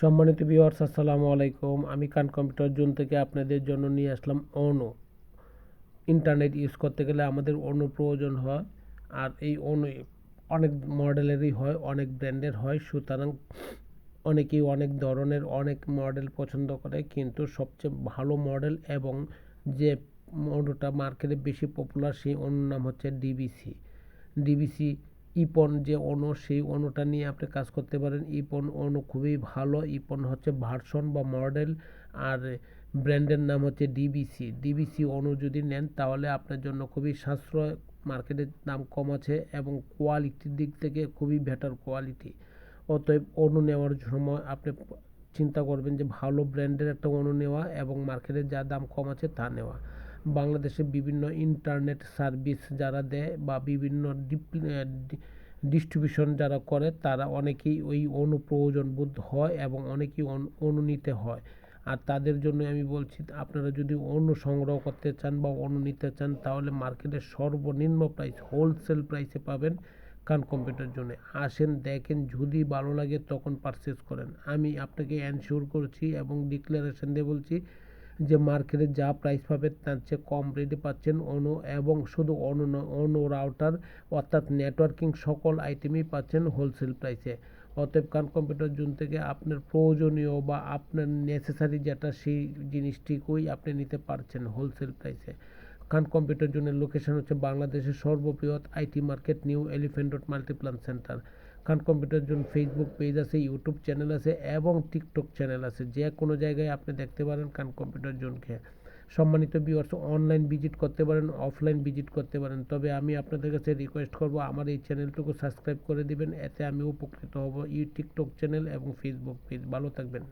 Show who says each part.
Speaker 1: সম্মানিত ভিউয়ার্স, আসসালামু আলাইকুম। আমি কান কম্পিউটার জোন থেকে আপনাদের জন্য নিয়ে আসলাম অনু। ইন্টারনেট ইউজ করতে গেলে আমাদের অনু প্রয়োজন হয়, আর এই অনু অনেক মডেলেরই হয়, অনেক ব্র্যান্ডের হয়। সুতরাং অনেকেই অনেক ধরনের অনেক মডেল পছন্দ করে, কিন্তু সবচেয়ে ভালো মডেল এবং যে অনুটা মার্কেটে বেশি পপুলার সেই অনুর নাম হচ্ছে ডিবিসি। ডিবিসি ইপন যে অনু, সেই অনুটা নিয়ে আপনি কাজ করতে পারেন। ইপন অনু খুবই ভালো। ইপন হচ্ছে ভার্সন বা মডেল, আর ব্র্যান্ডের নাম হচ্ছে ডিবিসি। ডিবিসি অনু যদি নেন তাহলে আপনার জন্য খুবই সাশ্রয়, মার্কেটের দাম কম আছে এবং কোয়ালিটির দিক থেকে খুবই বেটার কোয়ালিটি। অতএব অনু নেওয়ার সময় আপনি চিন্তা করবেন যে ভালো ব্র্যান্ডের একটা অনু নেওয়া এবং মার্কেটে যা দাম কম আছে তা নেওয়া। বাংলাদেশে বিভিন্ন ইন্টারনেট সার্ভিস যারা দেয় বা বিভিন্ন ডিস্ট্রিবিউশন যারা করে, তারা অনেকেই ওই অনু প্রয়োজন বোধ হয় এবং অনেকেই অনু নিতে হয়। আর তাদের জন্য আমি বলছি, আপনারা যদি অনু সংগ্রহ করতে চান বা অনু নিতে চান তাহলে মার্কেটের সর্বনিম্ন প্রাইস হোলসেল প্রাইসে পাবেন কান কম্পিউটার জোনে। আসেন, দেখেন, যদি ভালো লাগে তখন পারচেস করেন। আমি আপনাকে এনশিওর করছি এবং ডিক্লারেশন দিয়ে বলছি যে মার্কেটে যা প্রাইস পাবেন তার চেয়ে কম রেটে পাচ্ছেন অনু। এবং শুধু অনু নয়, অনু রাউটার অর্থাৎ নেটওয়ার্কিং সকল আইটেমই পাচ্ছেন হোলসেল প্রাইসে। অতএব কান কম্পিউটার জোন থেকে আপনার প্রয়োজনীয় বা আপনার নেসেসারি যেটা সেই জিনিসটিকেই আপনি নিতে পারছেন হোলসেল প্রাইসে। খান কম্পিউটার জোনের লোকেশন হচ্ছে বাংলাদেশের সর্ববৃহৎ IT market, new elephant road Multiplan centre. Khan computer zone Facebook page আছে, ইউটিউব চ্যানেল আছে এবং টিকটক চ্যানেল আছে। যে কোনো জায়গায় আপনি দেখতে পারেন খান কম্পিউটার জোনকে। সম্মানিত ভিউয়ার্স, অনলাইন ভিজিট করতে পারেন, অফলাইন ভিজিট করতে পারেন, তবে আমি আপনাদের কাছে রিকোয়েস্ট করব আমার এই চ্যানেলটুকু সাবস্ক্রাইব করে দিবেন, এতে আমি উপকৃত হব। টিকটক চ্যানেল এবং ফেসবুক পেজ। ভালো থাকবেন।